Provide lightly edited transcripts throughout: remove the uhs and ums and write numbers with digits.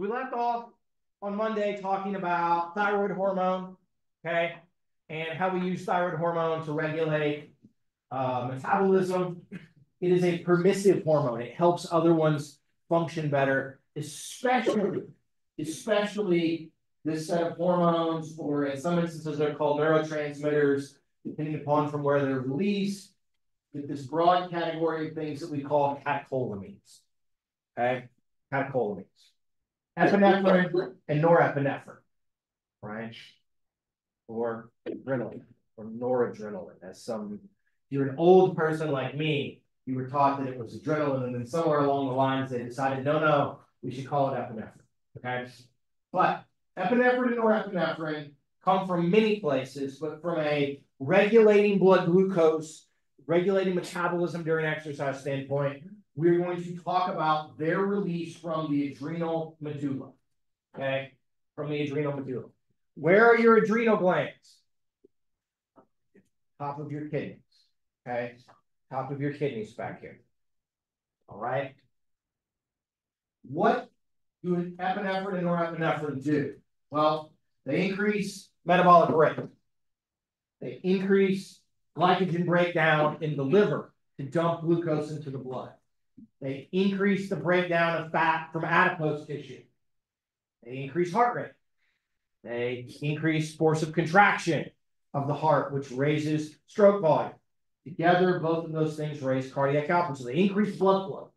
So we left off on Monday talking about thyroid hormone, okay, and how we use thyroid hormone to regulate metabolism. It is a permissive hormone. It helps other ones function better, especially this set of hormones, or in some instances, they're called neurotransmitters, depending upon from where they're released, with this broad category of things that we call catecholamines. Okay, catecholamines. Epinephrine and norepinephrine, right? Or adrenaline, or noradrenaline, as some, if you're an old person like me, you were taught that it was adrenaline, and then somewhere along the lines, they decided, no, we should call it epinephrine, okay? But epinephrine and norepinephrine come from many places, but from a regulating blood glucose, regulating metabolism during exercise standpoint, we're going to talk about their release from the adrenal medulla, okay? From the adrenal medulla. Where are your adrenal glands? Top of your kidneys, okay? Top of your kidneys back here, all right? What do epinephrine and norepinephrine do? Well, they increase metabolic rate. They increase glycogen breakdown in the liver to dump glucose into the blood. They increase the breakdown of fat from adipose tissue. They increase heart rate. They increase force of contraction of the heart, which raises stroke volume. Together, both of those things raise cardiac output. So they increase blood flow.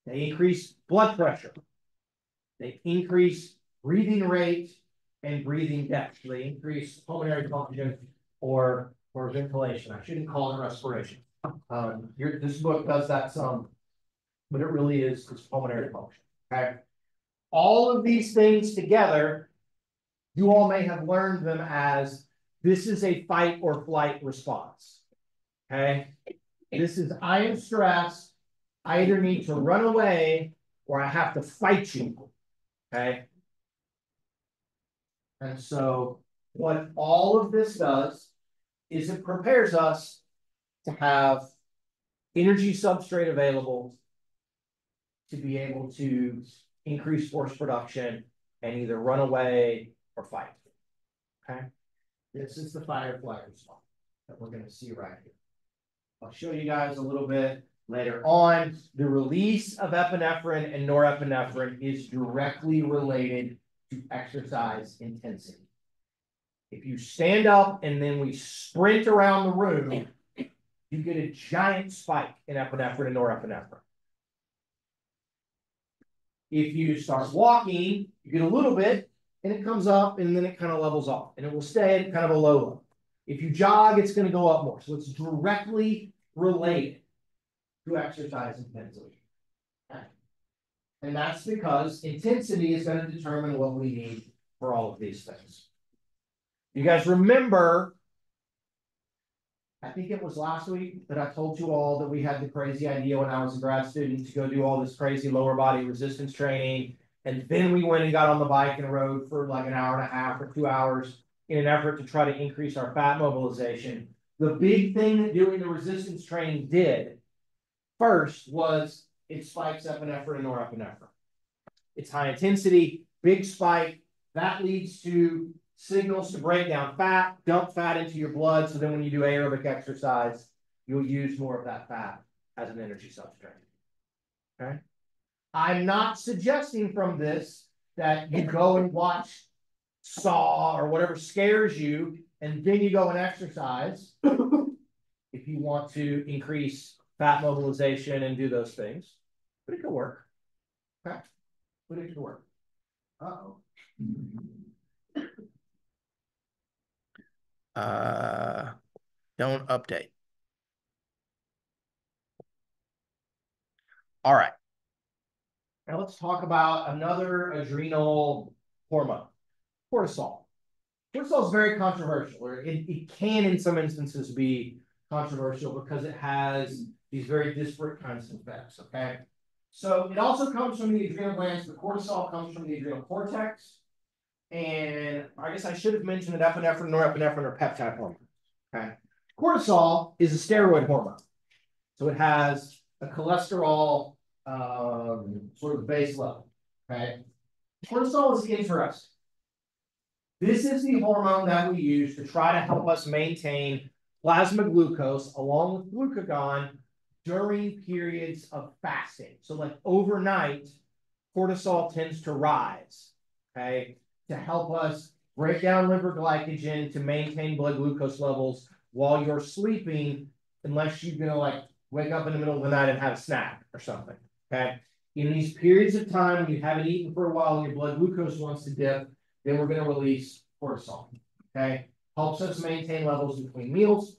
They increase blood pressure. They increase breathing rate and breathing depth. So they increase pulmonary function or ventilation. I shouldn't call it respiration. This book does that some, but it really is pulmonary function. Okay. All of these things together, you all may have learned them as this is a fight or flight response. Okay. This is I am stressed. I either need to run away or I have to fight you. Okay. And so what all of this does is it prepares us to have energy substrate available to be able to increase force production and either run away or fight. Okay. This is the fight or flight response that we're going to see right here. I'll show you guys a little bit later on. The release of epinephrine and norepinephrine is directly related to exercise intensity. If you stand up and then we sprint around the room, you get a giant spike in epinephrine and norepinephrine. If you start walking, you get a little bit, and it comes up, and then it kind of levels off, and it will stay at kind of a low level. If you jog, it's going to go up more. So it's directly related to exercise intensity. And that's because intensity is going to determine what we need for all of these things. You guys remember, I think it was last week that I told you all that we had the crazy idea when I was a grad student to go do all this crazy lower body resistance training. And then we went and got on the bike and rode for like an hour and a half or 2 hours in an effort to try to increase our fat mobilization. The big thing that doing the resistance training did first was it spikes epinephrine and norepinephrine. It's high intensity, big spike. That leads to signals to break down fat, dump fat into your blood. So then when you do aerobic exercise, you'll use more of that fat as an energy substrate. Okay. I'm not suggesting from this that you go and watch Saw or whatever scares you, and then you go and exercise if you want to increase fat mobilization and do those things. But it could work. Okay. But it could work. Uh-oh. Don't update. All right. Now let's talk about another adrenal hormone, cortisol. Cortisol is very controversial, or it can in some instances be controversial because it has these very disparate kinds of effects, okay? So it also comes from the adrenal glands. The cortisol comes from the adrenal cortex. And I guess I should have mentioned that epinephrine, norepinephrine are peptide hormones, okay? Cortisol is a steroid hormone. So it has a cholesterol sort of base level, okay? Cortisol is interesting. This is the hormone that we use to try to help us maintain plasma glucose along with glucagon during periods of fasting. So like overnight, cortisol tends to rise, okay, to help us break down liver glycogen to maintain blood glucose levels while you're sleeping, unless you're gonna like wake up in the middle of the night and have a snack or something, okay? In these periods of time when you haven't eaten for a while and your blood glucose wants to dip, then we're gonna release cortisol, okay? Helps us maintain levels between meals.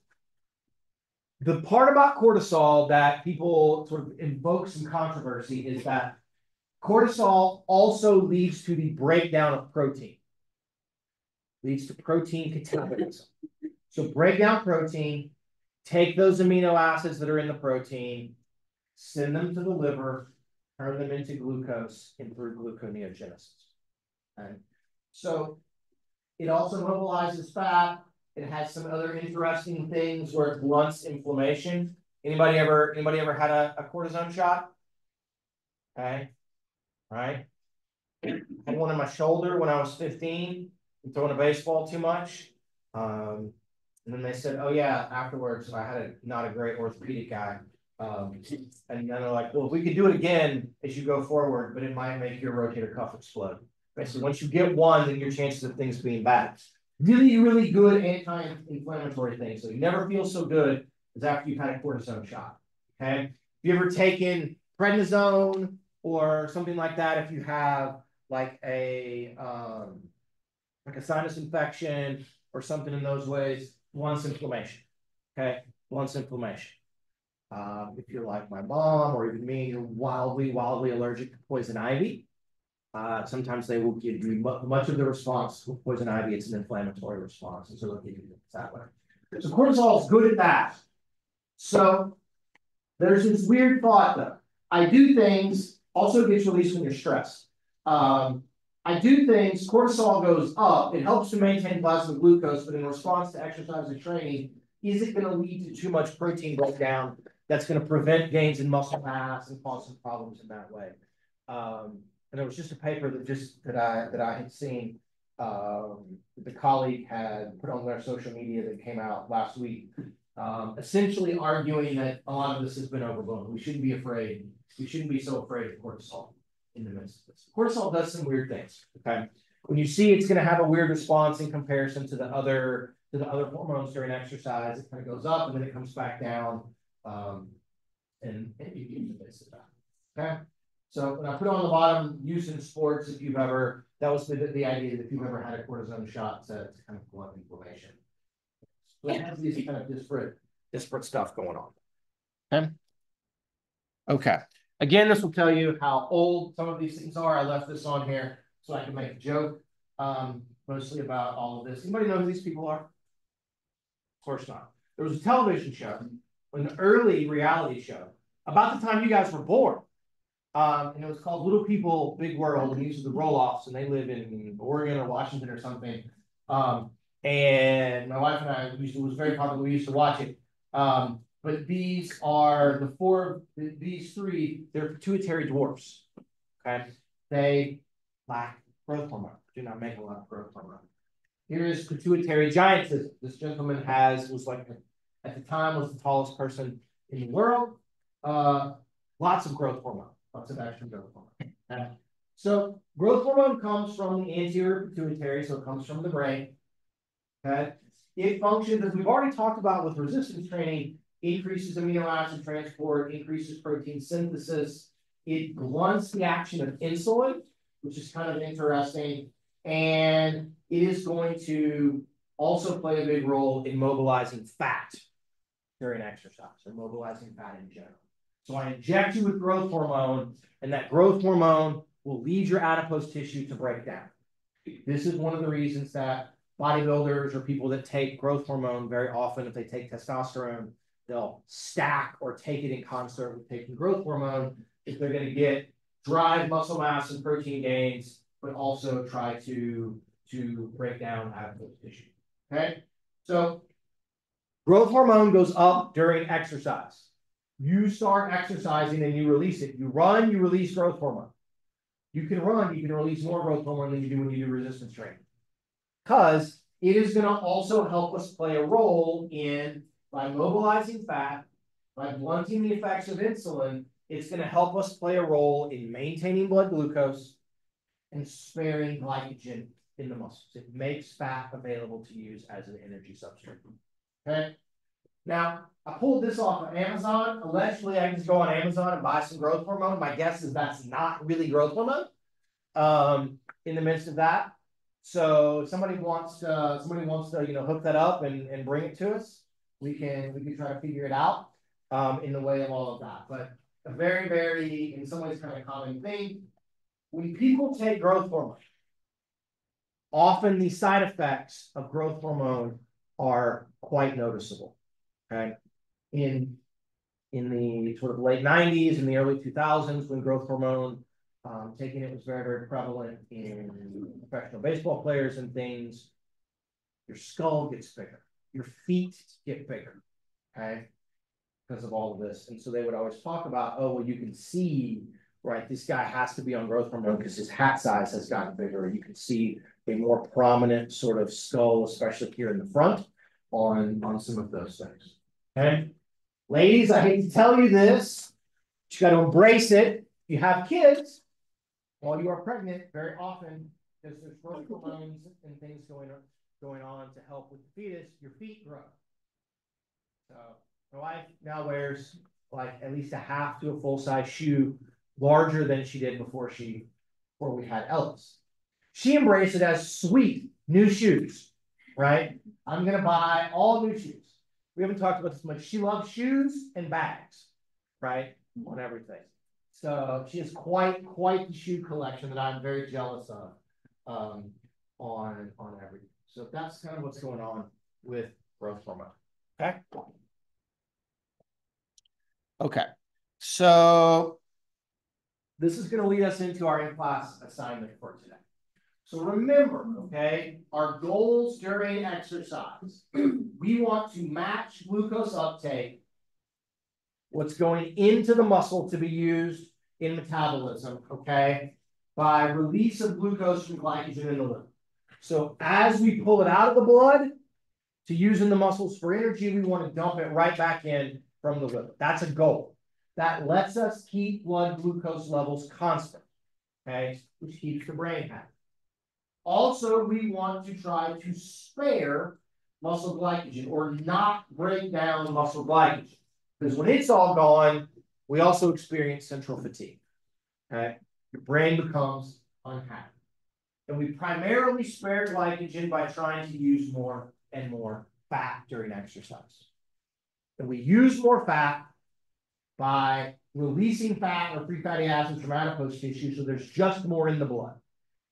The part about cortisol that people sort of invoke some controversy is that cortisol also leads to the breakdown of protein, leads to protein catabolism. So break down protein, take those amino acids that are in the protein, send them to the liver, turn them into glucose, and through gluconeogenesis. Okay. So it also mobilizes fat. It has some other interesting things where it blunts inflammation. Anybody ever had a cortisone shot? Okay. All right. I had one in my shoulder when I was 15, and throwing a baseball too much. And then they said, oh yeah, afterwards I had not a great orthopedic guy. And then they're like, well, if we could do it again as you go forward, but it might make your rotator cuff explode. Basically, once you get one, then your chances of things being bad. Really, really good anti-inflammatory thing. So you never feel so good as after you've had a cortisone shot. Okay. If you ever taken prednisone or something like that, if you have like a sinus infection or something in those ways, blunts inflammation. Okay, blunts inflammation. If you're like my mom or even me, you're wildly allergic to poison ivy. Sometimes they will give you much of the response with poison ivy. It's an inflammatory response, and so they'll give you that way. So cortisol is good at that. So there's this weird thought though. I do things also gets released when you're stressed. I do things, cortisol goes up, it helps to maintain plasma glucose, but in response to exercise and training, is it going to lead to too much protein breakdown that's going to prevent gains in muscle mass and cause some problems in that way? And there was just a paper that I had seen the colleague had put on their social media that came out last week, essentially arguing that a lot of this has been overblown. We shouldn't be afraid. We shouldn't be so afraid of cortisol in the midst of this. Cortisol does some weird things. Okay, when you see it's going to have a weird response in comparison to the other hormones during exercise, it kind of goes up and then it comes back down, and you can use it. Okay. So when I put on the bottom, use in sports, if you've ever, that was the idea that if you've ever had a cortisone shot to kind of blunt inflammation. So it has these kind of disparate stuff going on. Okay. Okay. Again, this will tell you how old some of these things are. I left this on here so I can make a joke, mostly about all of this. Anybody know who these people are? Of course not. There was a television show, an early reality show, about the time you guys were born. And it was called Little People, Big World, and these are the roll-offs, and they live in Oregon or Washington or something. And my wife and I it was very popular. We used to watch it. But these are these three, they're pituitary dwarfs. Okay. They lack growth hormone, do not make a lot of growth hormone. Here is pituitary giantism. This gentleman was like, at the time, was the tallest person in the world. Lots of growth hormone. Lots of extra growth hormone. Okay. So growth hormone comes from the anterior pituitary, so it comes from the brain. Okay. It functions, as we've already talked about with resistance training, increases amino acid transport, increases protein synthesis. It blunts the action of insulin, which is kind of interesting. And it is going to also play a big role in mobilizing fat during exercise, or mobilizing fat in general. So I inject you with growth hormone, and that growth hormone will lead your adipose tissue to break down. This is one of the reasons that bodybuilders or people that take growth hormone very often, if they take testosterone, they'll stack or take it in concert with taking growth hormone if they're going to get drive muscle mass and protein gains, but also try to break down adipose tissue. Okay, so growth hormone goes up during exercise. You start exercising and you release it. You run, you release growth hormone. you can run, you can release more growth hormone than you do when you do resistance training. Because it is going to also help us play a role in, by mobilizing fat, by blunting the effects of insulin, it's going to help us play a role in maintaining blood glucose and sparing glycogen in the muscles. It makes fat available to use as an energy substrate. Okay. Now, I pulled this off of Amazon. Allegedly, I can just go on Amazon and buy some growth hormone. My guess is that's not really growth hormone. In the midst of that, so if somebody wants to, hook that up and bring it to us, we can try to figure it out in the way of all of that. But a very, very, in some ways, kind of common thing. When people take growth hormone, often the side effects of growth hormone are quite noticeable. Okay, in the sort of late 90s and the early 2000s, when growth hormone taking it was very, very prevalent in professional baseball players and things, your skull gets bigger, your feet get bigger, okay, because of all of this. And so they would always talk about, oh, well, you can see, right, this guy has to be on growth hormone because his hat size has gotten bigger. You can see a more prominent sort of skull, especially here in the front, on some of those things. Okay, ladies, I hate to tell you this, but you got to embrace it. If you have kids, while you are pregnant, very often, because there's growth hormones and things going on to help with the fetus, your feet grow. So my wife now wears like at least a half to a full-size shoe larger than she did before we had Ellis. She embraced it as sweet new shoes, right? I'm gonna buy all new shoes. We haven't talked about this much. She loves shoes and bags, right? On everything. So she has quite the shoe collection that I'm very jealous of on everything. So that's kind of what's going on with growth hormone. Okay. Okay. So this is going to lead us into our in-class assignment for today. So remember, okay, our goals during exercise. We want to match glucose uptake, what's going into the muscle to be used in metabolism, okay, by release of glucose from glycogen in the liver. So as we pull it out of the blood to use in the muscles for energy, we want to dump it right back in from the liver. That's a goal. That lets us keep blood glucose levels constant, okay, which keeps the brain happy. Also, we want to try to spare muscle glycogen or not break down muscle glycogen. Because when it's all gone, we also experience central fatigue. Okay? Your brain becomes unhappy. And we primarily spare glycogen by trying to use more and more fat during exercise. And we use more fat by releasing fat or free fatty acids from adipose tissue, so there's just more in the blood.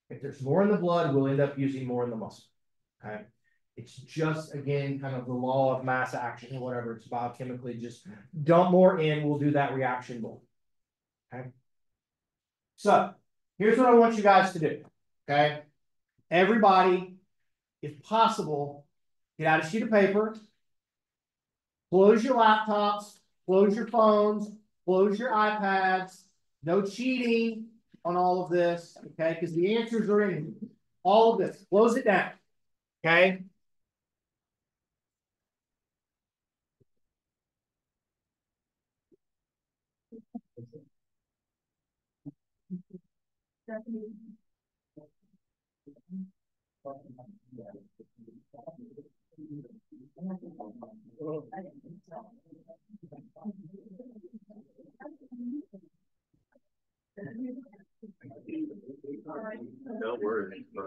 If there's more in the blood, we'll end up using more in the muscle. Okay? It's just, again, kind of the law of mass action or whatever. It's biochemically just dump more in, we'll do that reaction more. Okay? So here's what I want you guys to do. Okay? Everybody, if possible, get out a sheet of paper, close your laptops, close your phones, close your iPads, no cheating on all of this, okay? Because the answers are in all of this. Close it down, okay?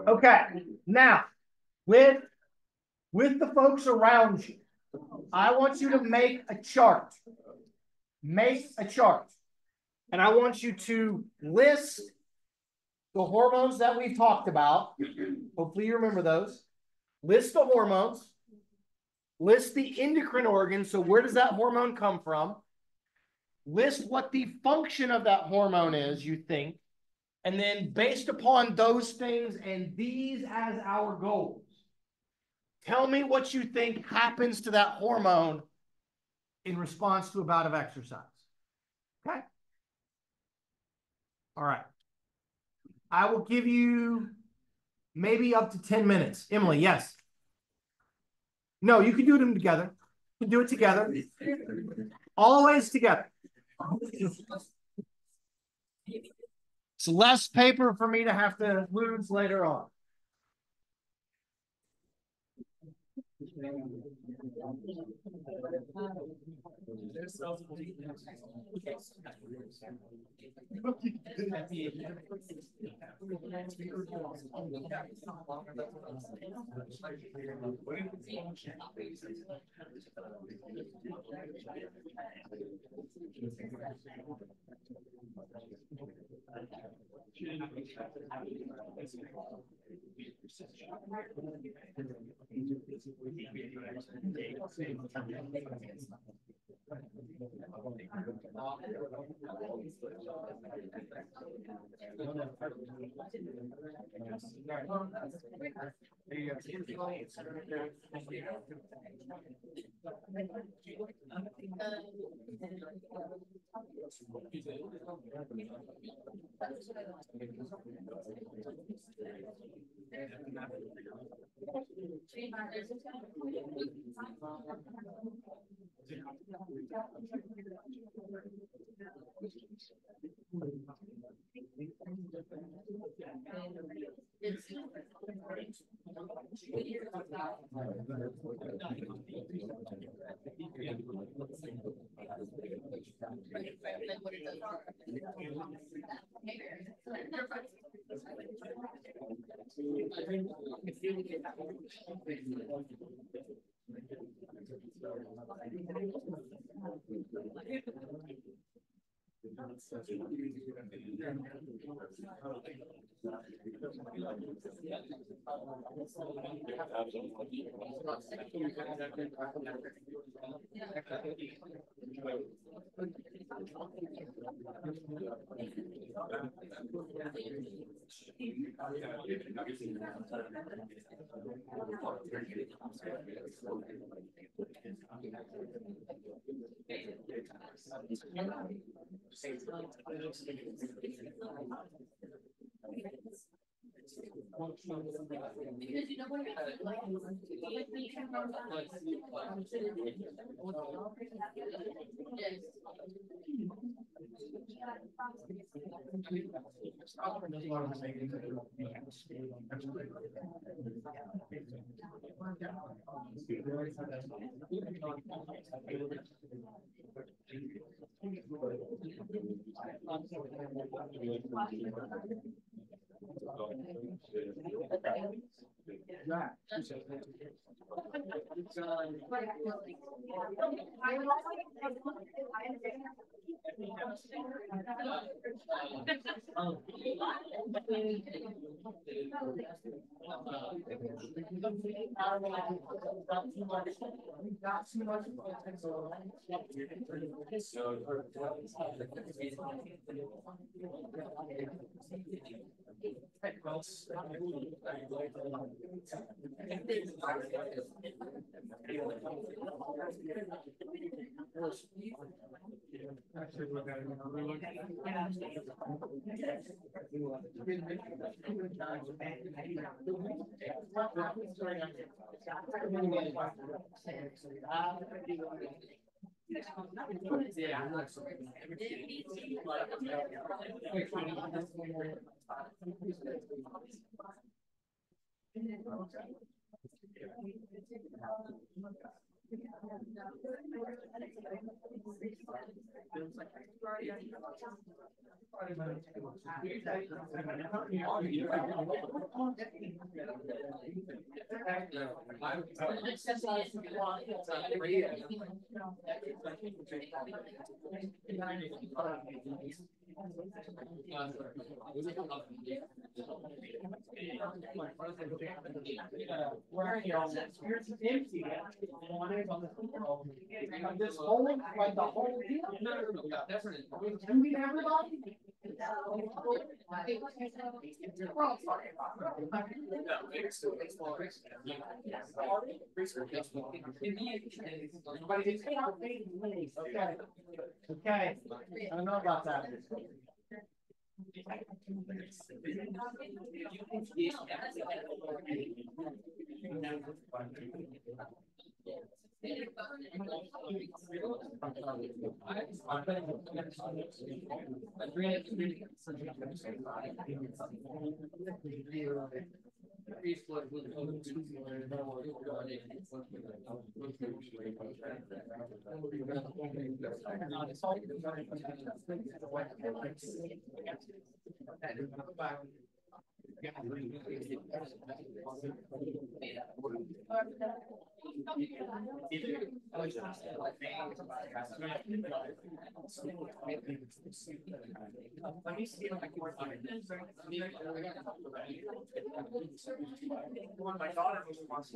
Okay, now with the folks around you, I want you to make a chart. Make a chart. And I want you to list the hormones that we've talked about. Hopefully you remember those. List the hormones. List the endocrine organs. So where does that hormone come from? List what the function of that hormone is, you think. And then based upon those things and these as our goals, tell me what you think happens to that hormone in response to a bout of exercise. Okay? All right. I will give you maybe up to 10 minutes. Emily, yes. No, you can do them together. You can do it together. Always together. It's less paper for me to have to lose later on. This whole, like the whole deal. Okay. Okay. I don't know about that. My daughter was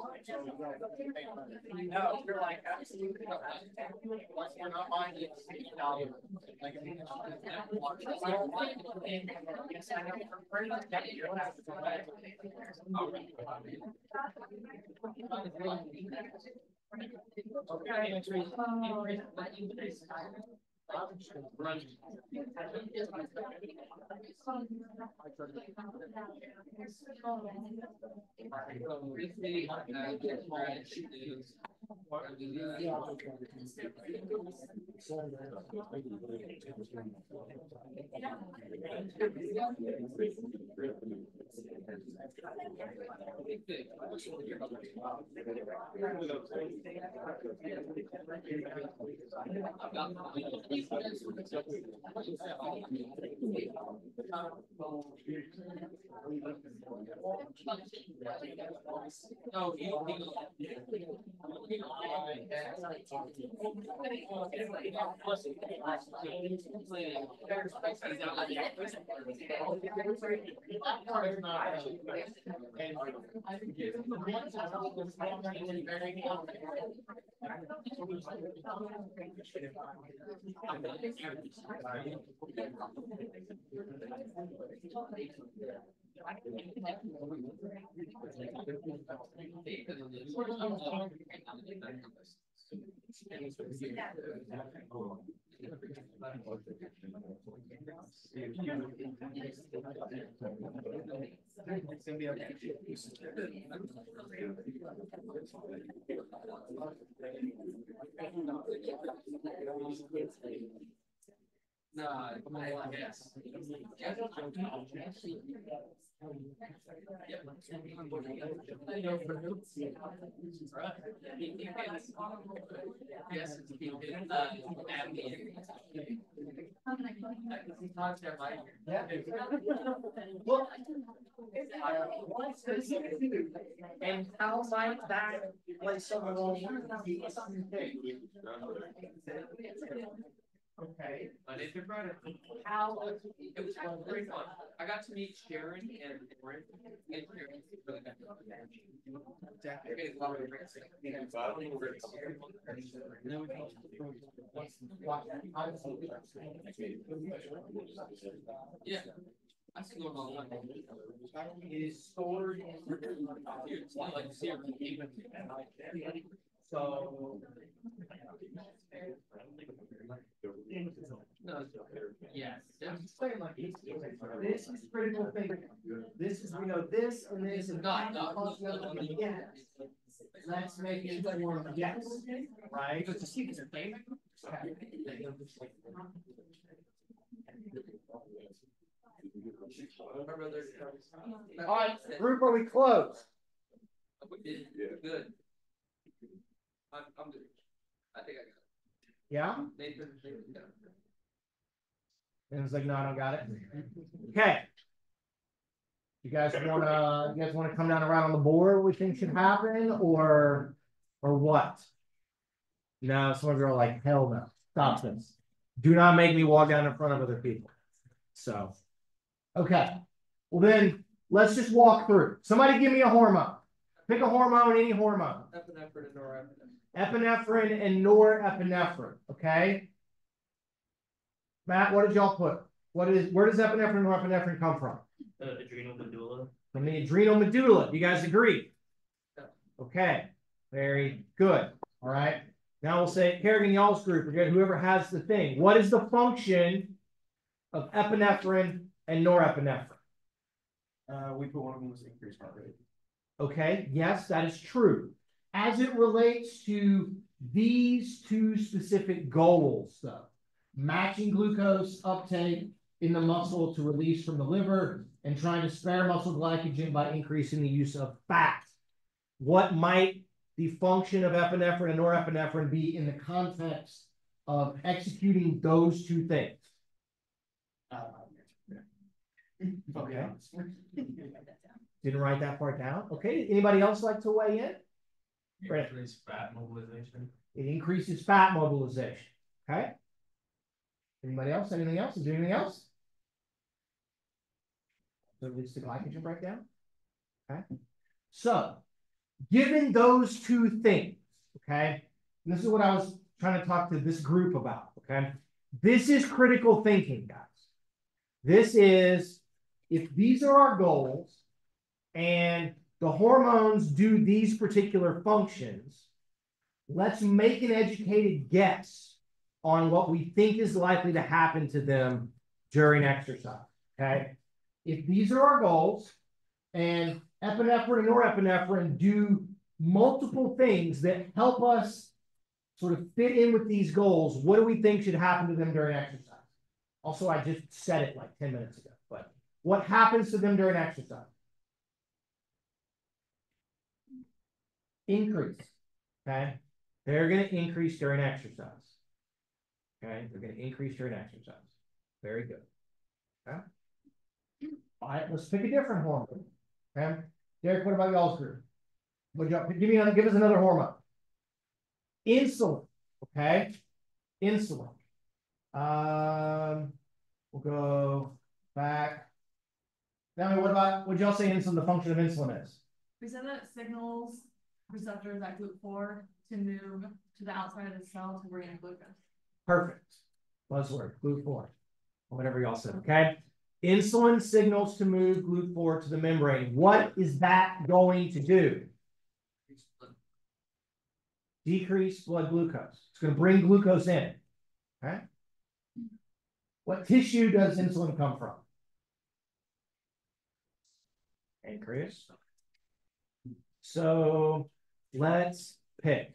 no, you're like absolutely you're not buying it. And how might that play someone okay. How it was very fun. I got to meet Sharon and Warren. And Sharon really got yeah. I see going on. It is stored in like so no, yes. This is critical thinking. This is we know this and this is not yeah. Let's make it more yes. Right? Because the secrets are famous. All right, group, are we closed? Good. I'm good. I think I got it. Yeah? And it's like, no, I don't got it. Okay. You guys wanna come down around on the board what we think should happen or what? No, some of you are like, hell no. Stop this. Do not make me walk down in front of other people. So okay. Well then let's just walk through. Somebody give me a hormone. Pick a hormone, any hormone. Epinephrine and norepinephrine. Epinephrine and norepinephrine. Okay. Matt, what did y'all put? Where does epinephrine and norepinephrine come from? The adrenal medulla. From the adrenal medulla. You guys agree? Okay. Very good. All right. Now we'll say Kerrigan, y'all's group. Again, whoever has the thing. What is the function of epinephrine and norepinephrine? We put one of them as increased heart rate. Okay, yes, that is true. As it relates to these two specific goals, though, matching glucose uptake in the muscle to release from the liver and trying to spare muscle glycogen by increasing the use of fat, what might the function of epinephrine and norepinephrine be in the context of executing those two things? Okay. Didn't write that part down. Okay. Anybody else like to weigh in? Increase fat mobilization. It increases fat mobilization. Okay. Anybody else? Anything else? Is there anything else? So it leads to glycogen breakdown. Okay. So, given those two things, okay, and this is what I was trying to talk to this group about. Okay. This is critical thinking, guys. This is, if these are our goals and the hormones do these particular functions, let's make an educated guess on what we think is likely to happen to them during exercise, okay? If these are our goals and epinephrine and norepinephrine do multiple things that help us sort of fit in with these goals, what do we think should happen to them during exercise? Also, I just said it like 10 minutes ago, but what happens to them during exercise? Increase, okay? They're going to increase during exercise. Okay, they're going to increase during exercise. Very good. Okay. All right, let's pick a different hormone. Okay, Derek, what about y'all's group? Give us another hormone. Insulin. Okay, insulin. We'll go back. Now, what y'all say insulin? The function of insulin is? We said that it signals receptors at GLUT4 to move to the outside of the cell to bring in glucose. Perfect. Buzzword, GLUT4, whatever y'all said, okay? Insulin signals to move GLUT4 to the membrane. What is that going to do? Decrease blood glucose. It's going to bring glucose in, okay? What tissue does insulin come from? Pancreas. So let's pick.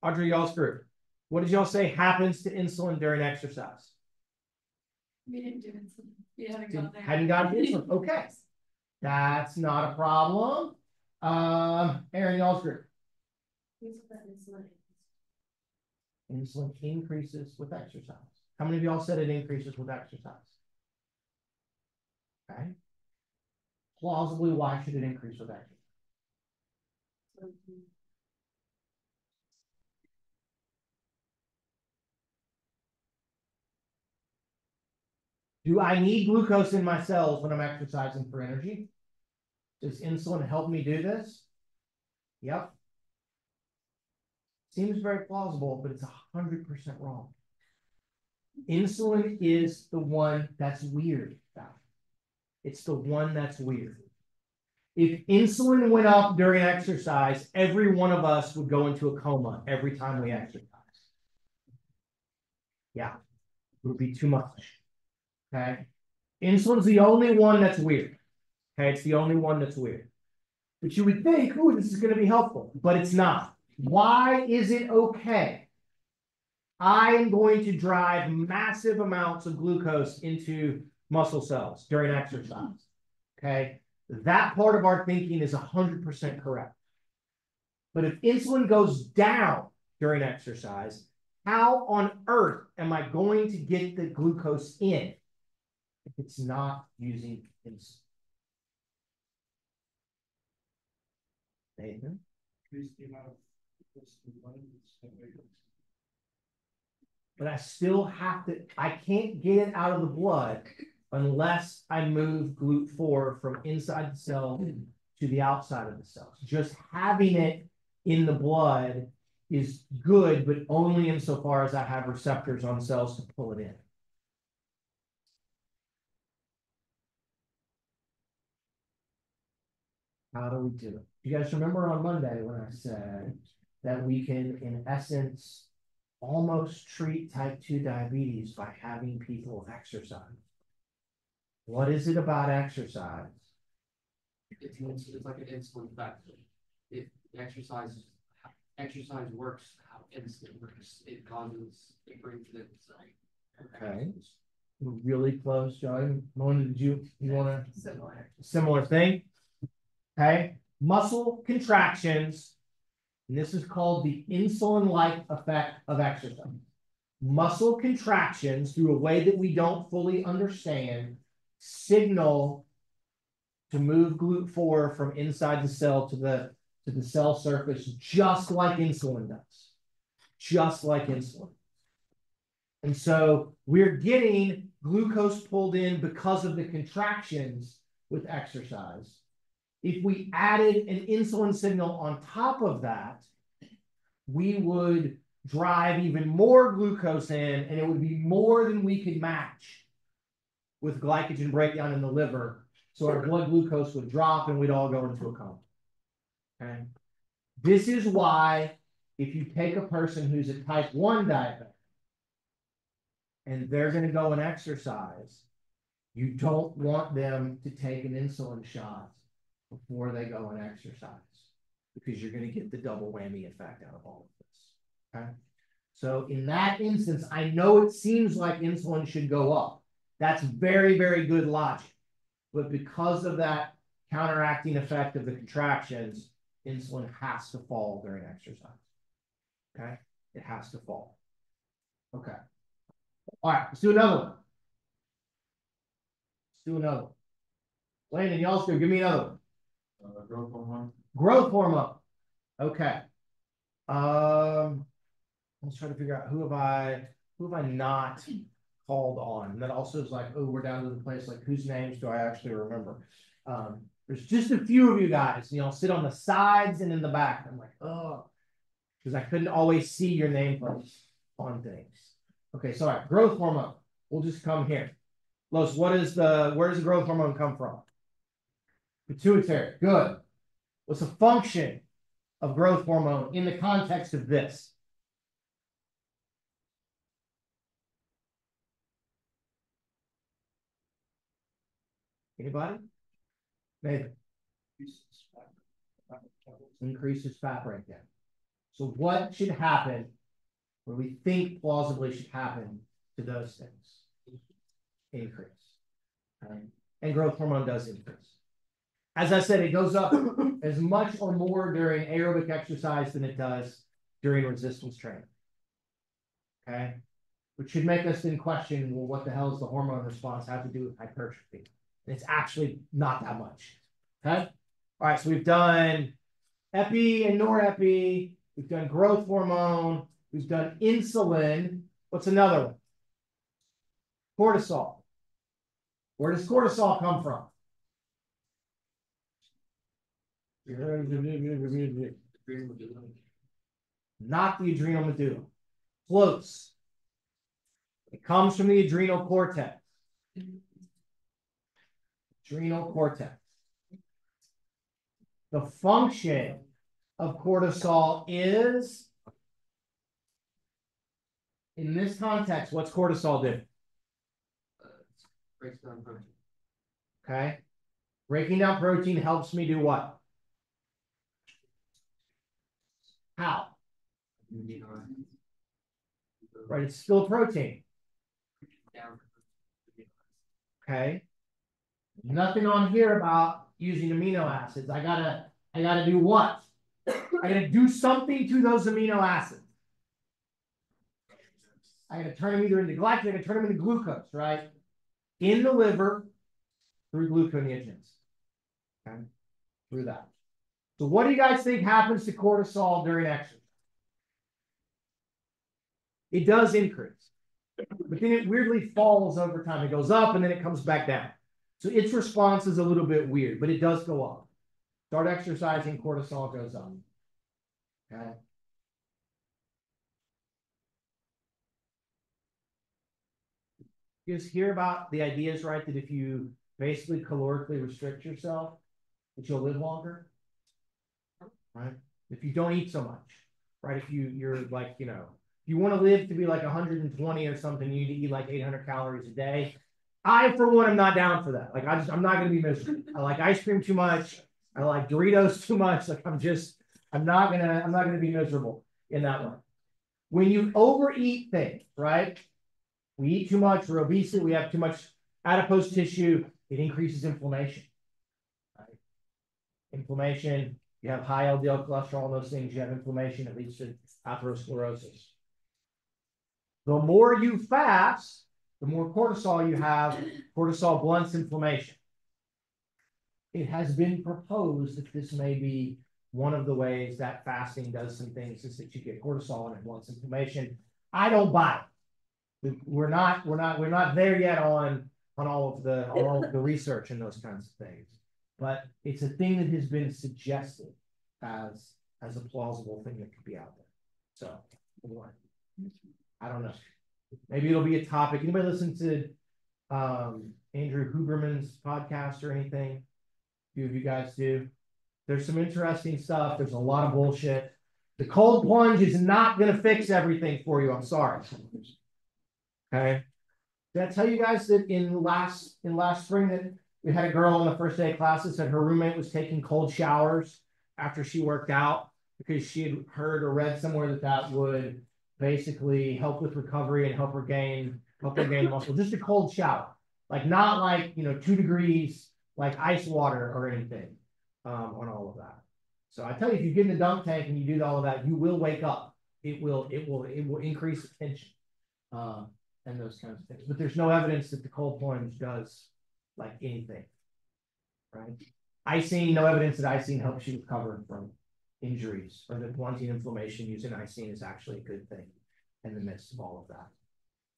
Audrey, y'all's group. What did y'all say happens to insulin during exercise? We didn't do insulin. We haven't gone there. Hadn't gotten insulin. Okay. That's not a problem. Aaron, y'all's group. Insulin increases with exercise. How many of y'all said it increases with exercise? Okay. Plausibly, why should it increase with exercise? Do I need glucose in my cells when I'm exercising for energy? Does insulin help me do this? Yep. Seems very plausible, but it's 100% wrong. Insulin is the one that's weird. It's the one that's weird. If insulin went up during exercise, every one of us would go into a coma every time we exercise. Yeah, it would be too much. Okay. Insulin's the only one that's weird. Okay, it's the only one that's weird. But you would think, oh, this is going to be helpful, but it's not. Why is it okay? I am going to drive massive amounts of glucose into muscle cells during exercise. Okay, that part of our thinking is 100% correct. But if insulin goes down during exercise, how on earth am I going to get the glucose in if it's not using insulin? Nathan? But I still have to, I can't get it out of the blood unless I move GLUT4 from inside the cell to the outside of the cells. Just having it in the blood is good, but only insofar as I have receptors on cells to pull it in. How do we do it? You guys remember on Monday when I said that we can, in essence, almost treat type 2 diabetes by having people exercise? What is it about exercise? It's like an insulin factor. If exercise works how insulin works, it causes, it brings the Okay. We're really close, Joe. Mona, did you want a Similar. similar thing? Okay. Muscle contractions. And this is called the insulin-like effect of exercise. Muscle contractions, through a way that we don't fully understand, signal to move GLUT4 from inside the cell to the cell surface, just like insulin does. Just like insulin. And so we're getting glucose pulled in because of the contractions with exercise. If we added an insulin signal on top of that, we would drive even more glucose in, and it would be more than we could match with glycogen breakdown in the liver. So our blood glucose would drop and we'd all go into a coma. Okay. This is why if you take a person who's a type 1 diabetic and they're going to go and exercise, you don't want them to take an insulin shot before they go and exercise, because you're going to get the double whammy effect out of all of this. Okay. So in that instance, I know it seems like insulin should go up. That's very, very good logic. But because of that counteracting effect of the contractions, insulin has to fall during exercise. Okay. It has to fall. Okay. All right. Let's do another one. Let's do another one. Landon, y'all still give me another one. Growth hormone. Growth hormone. Okay. Let's try to figure out who have I not called on. And that also is like, oh, we're down to the place like whose names do I actually remember? There's just a few of you guys, you know, sit on the sides and in the back. I'm like, oh, because I couldn't always see your nameplates on things. Okay, sorry. Growth hormone. We'll just come here. Los, where does the growth hormone come from? Pituitary. Good. What's the function of growth hormone in the context of this? Anybody? Maybe. Increases fat breakdown. So what should happen, what we think plausibly should happen to those things? Increase. Right? And growth hormone does increase. As I said, it goes up as much or more during aerobic exercise than it does during resistance training. Okay? Which should make us then question, well, what the hell does the hormone response have to do with hypertrophy? And it's actually not that much. Okay? All right, so we've done epi and norepi. We've done growth hormone. We've done insulin. What's another one? Cortisol. Where does cortisol come from? Not the adrenal medulla. Close. It comes from the adrenal cortex. Adrenal cortex. The function of cortisol is, in this context, what's cortisol do? breaks down protein. Okay. Breaking down protein helps me do what? How? Right, it's still protein. Okay. Nothing on here about using amino acids. I gotta do what? I gotta do something to those amino acids. I gotta turn them either into glycogen, I gotta turn them into glucose, right? In the liver through gluconeogenesis. Okay, through that. So what do you guys think happens to cortisol during exercise? It does increase, but then it weirdly falls over time. It goes up and then it comes back down. So its response is a little bit weird, but it does go up. Start exercising, cortisol goes up. Okay. You just hear about the ideas, right? That if you basically calorically restrict yourself, that you'll live longer, right? If you don't eat so much, right? If you're like, you know, if you want to live to be like 120 or something, you need to eat like 800 calories a day. I, for one, am not down for that. Like, I'm not gonna be miserable. I like ice cream too much. I like Doritos too much. Like, I'm not gonna be miserable in that one. When you overeat things, right? We eat too much, we're obese, we have too much adipose tissue, it increases inflammation. Right? Inflammation, you have high LDL cholesterol and those things, you have inflammation, it leads to atherosclerosis. The more you fast, the more cortisol you have, cortisol blunts inflammation. It has been proposed that this may be one of the ways that fasting does some things is that you get cortisol and it blunts inflammation. I don't buy it. We're not there yet on all of the research and those kinds of things. But it's a thing that has been suggested as a plausible thing that could be out there. So I don't know. Maybe it'll be a topic. Anybody listen to Andrew Huberman's podcast or anything? A few of you guys do. There's some interesting stuff. There's a lot of bullshit. The cold plunge is not going to fix everything for you. I'm sorry. Okay. Did I tell you guys that in last spring that we had a girl on the first day of class that said her roommate was taking cold showers after she worked out because she had heard or read somewhere that would basically help with recovery and help her gain muscle. Just a cold shower, like not like 2 degrees, like ice water or anything on all of that. So I tell you, if you get in the dunk tank and you do all of that, you will wake up. It will increase the tension and those kinds of things. But there's no evidence that the cold plunge does like anything, right? Icing, no evidence that icing helps you recover from injuries or that blunting inflammation using icing is actually a good thing in the midst of all of that.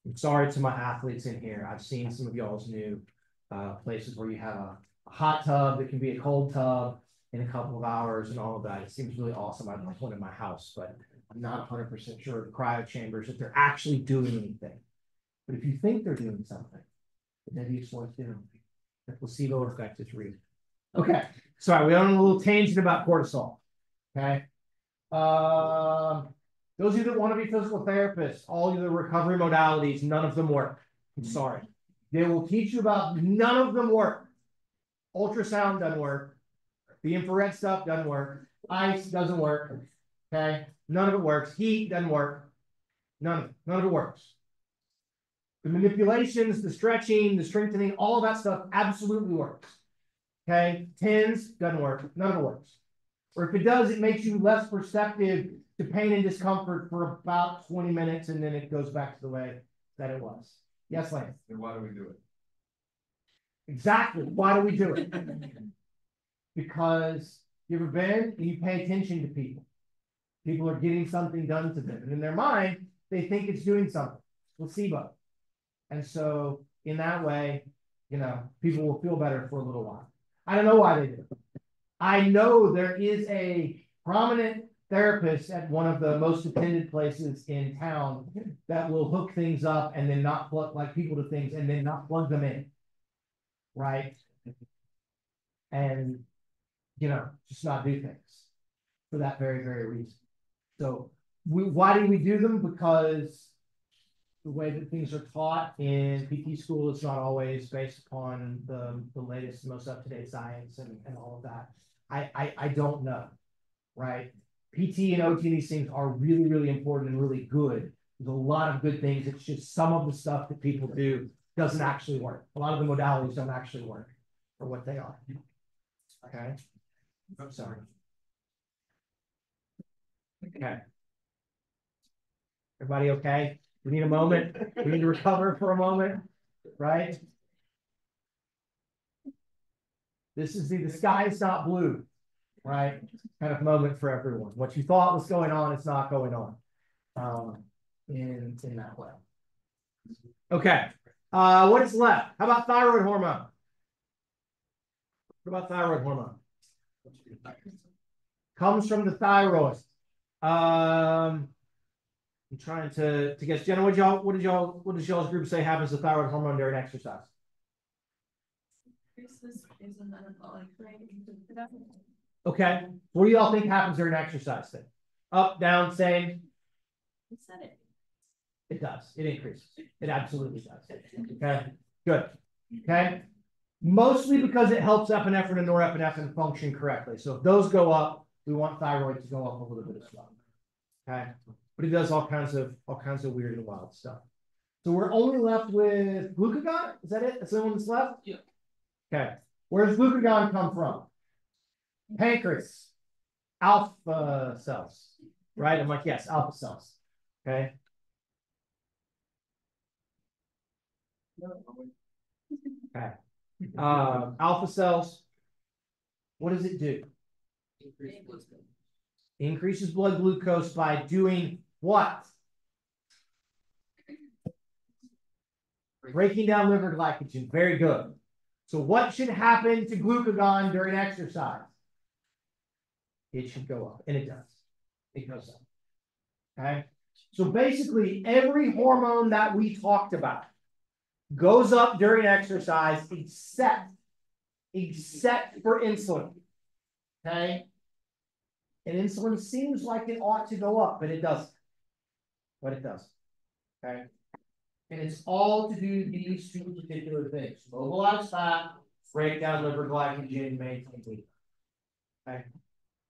I'm sorry to my athletes in here. I've seen some of y'all's new places where you have a hot tub that can be a cold tub in a couple of hours and all of that. It seems really awesome. I'd like one in my house, but I'm not 100% sure of the cryo chambers that they're actually doing anything. But if you think they're doing something, maybe it's worth doing. The placebo effect is real. Okay, sorry, we went on a little tangent about cortisol. Okay. Those of you that want to be physical therapists, all of the recovery modalities, none of them work. I'm sorry. They will teach you about none of them work. Ultrasound doesn't work. The infrared stuff doesn't work. Ice doesn't work. Okay. None of it works. Heat doesn't work. None of it works. The manipulations, the stretching, the strengthening, all of that stuff absolutely works. Okay. TENS doesn't work. None of it works. Or if it does, it makes you less perceptive to pain and discomfort for about 20 minutes, and then it goes back to the way that it was. Yes, Lance? Then why do we do it? Exactly. Why do we do it? Because you ever been and you pay attention to people. People are getting something done to them. And in their mind, they think it's doing something. Placebo. And so in that way, people will feel better for a little while. I don't know why they do it. I know there is a prominent therapist at one of the most attended places in town that will hook things up and then not plug like people to things and then not plug them in. Right. And, just not do things for that very, very reason. So why do we do them? Because the way that things are taught in PT school is not always based upon the latest, most up-to-date science and all of that. I don't know, right? PT and OT, these things are really, really important and really good. There's a lot of good things. It's just some of the stuff that people do doesn't actually work. A lot of the modalities don't actually work for what they are. Okay. I'm sorry. Okay. Everybody okay? We need a moment. We need to recover for a moment, right? This is the sky is not blue, right? Kind of moment for everyone. What you thought was going on, it's not going on in that way. Okay. What is left? How about thyroid hormone? What about thyroid hormone? Comes from the thyroid. I'm trying to guess. Jenna, what does y'all's group say happens to thyroid hormone during exercise? Okay. What do y'all think happens during exercise then? Up, down, same? You said it. It does. It increases. It absolutely does. Okay. Good. Okay, mostly because it helps epinephrine and norepinephrine function correctly. So if those go up, we want thyroid to go up a little bit as well. Okay, but it does all kinds of weird and wild stuff. So we're only left with glucagon. Is that it? That's the only one that's left? Yeah. Okay. Where does glucagon come from? Pancreas. Alpha cells. Right? I'm like, yes, alpha cells. Okay. Okay. Alpha cells. What does it do? Increase blood flow. Increases blood glucose by doing what? Breaking down liver glycogen. Very good. So what should happen to glucagon during exercise? It should go up, and it does. It goes up. Okay. So basically, every hormone that we talked about goes up during exercise, except for insulin. Okay. And insulin seems like it ought to go up, but it doesn't. But it doesn't. Okay. And it's all to do these two particular things: mobilize fat, break down liver glycogen, maintain weight. Okay.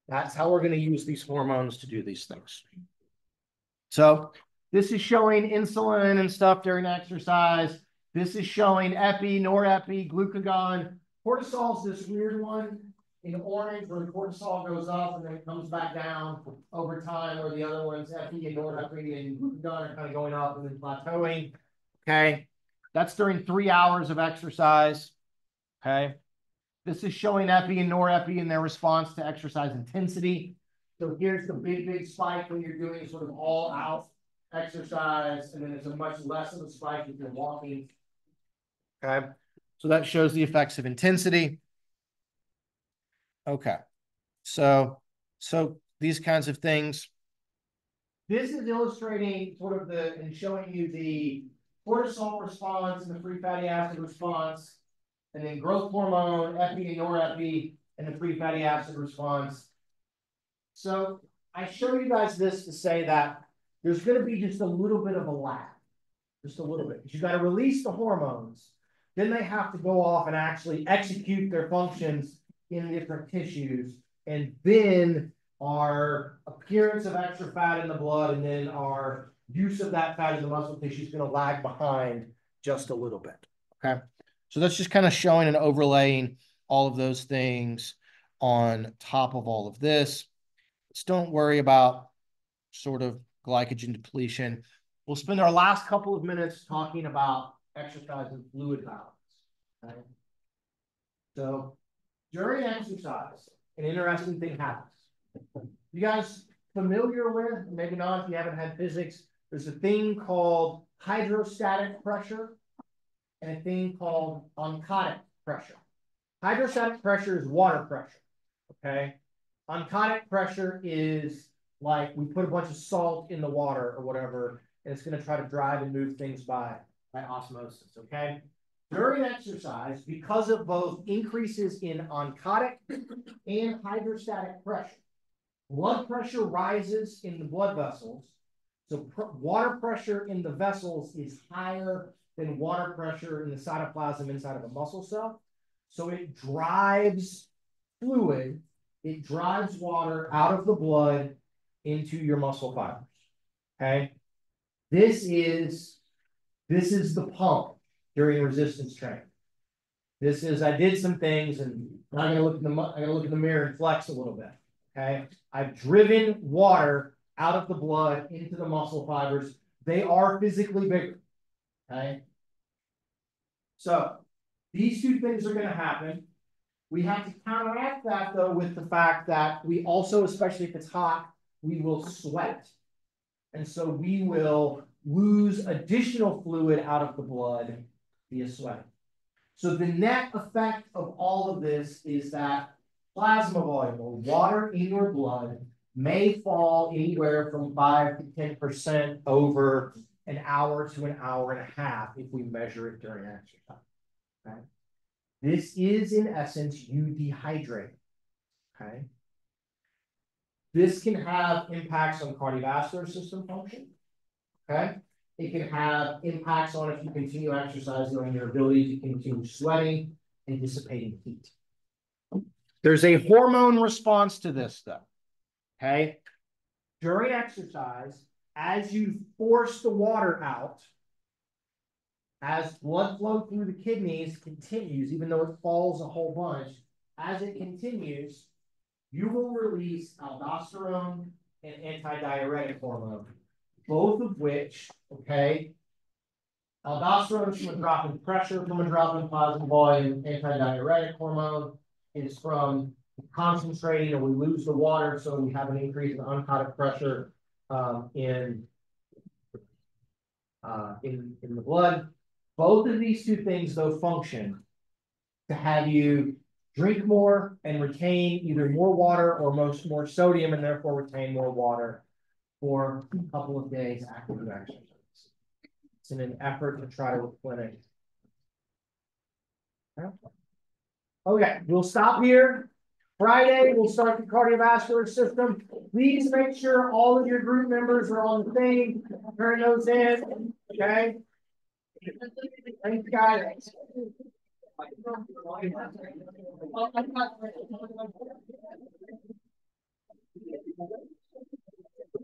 That's how we're going to use these hormones to do these things. So this is showing insulin and stuff during exercise. This is showing epi, norepi, glucagon. Cortisol is this weird one in orange where the cortisol goes up and then it comes back down over time, where the other ones, epi and norepi and glucagon, are kind of going up and then plateauing. Okay. That's during 3 hours of exercise. Okay. This is showing epi and norepi in their response to exercise intensity. So here's the big spike when you're doing sort of all out exercise, and then it's a much less of a spike if you're walking. Okay. So that shows the effects of intensity. Okay. So these kinds of things. This is illustrating sort of and showing you the cortisol response and the free fatty acid response, and then growth hormone, epi and norepi, and the free fatty acid response. So I show you guys this to say that there's going to be just a little bit of a lag, just a little bit. You got to release the hormones. Then they have to go off and actually execute their functions in different tissues. And then our appearance of extra fat in the blood and then our use of that fat in the muscle tissue is going to lag behind just a little bit. Okay. So that's just kind of showing and overlaying all of those things on top of all of this. Just don't worry about sort of glycogen depletion. We'll spend our last couple of minutes talking about exercise and fluid balance. Okay? So during exercise, an interesting thing happens. You guys familiar with, maybe not if you haven't had physics, there's a thing called hydrostatic pressure and a thing called oncotic pressure. Hydrostatic pressure is water pressure. Okay. Oncotic pressure is like we put a bunch of salt in the water or whatever, and it's going to try to drive and move things by osmosis. Okay. During exercise, because of both increases in oncotic and hydrostatic pressure, blood pressure rises in the blood vessels. So water pressure in the vessels is higher than water pressure in the cytoplasm inside of a muscle cell. So it drives fluid, it drives water out of the blood into your muscle fibers. Okay. This is the pump during resistance training. This is, I did some things and I'm gonna look in the mirror and flex a little bit. Okay. I've driven water out of the blood into the muscle fibers. They are physically bigger. Okay. So these two things are going to happen. We have to counteract that, though, with the fact that we also, especially if it's hot, we will sweat. And so we will lose additional fluid out of the blood via sweating. So the net effect of all of this is that plasma volume, or water in your blood, may fall anywhere from 5 to 10% over an hour to an hour and a half if we measure it during exercise. Okay. This is, in essence, you dehydrating. Okay. This can have impacts on cardiovascular system function. Okay. It can have impacts on if you continue exercising on your ability to continue sweating and dissipating heat. There's a hormone response to this though. Okay. During exercise, as you force the water out, as blood flow through the kidneys continues, even though it falls a whole bunch, as it continues, you will release aldosterone and antidiuretic hormone, both of which, okay, aldosterone is from a drop in pressure, from a drop in plasma volume. Antidiuretic hormone is from concentrating, or we lose the water, so we have an increase in oncotic pressure in the blood. Both of these two things, though, function to have you drink more and retain either more water or more sodium, and therefore retain more water for a couple of days after you exercise. It's in an effort to try to replenish. Okay, we'll stop here. Friday, we'll start the cardiovascular system. Please make sure all of your group members are on the thing. Turn those in. Okay. Thanks, guys.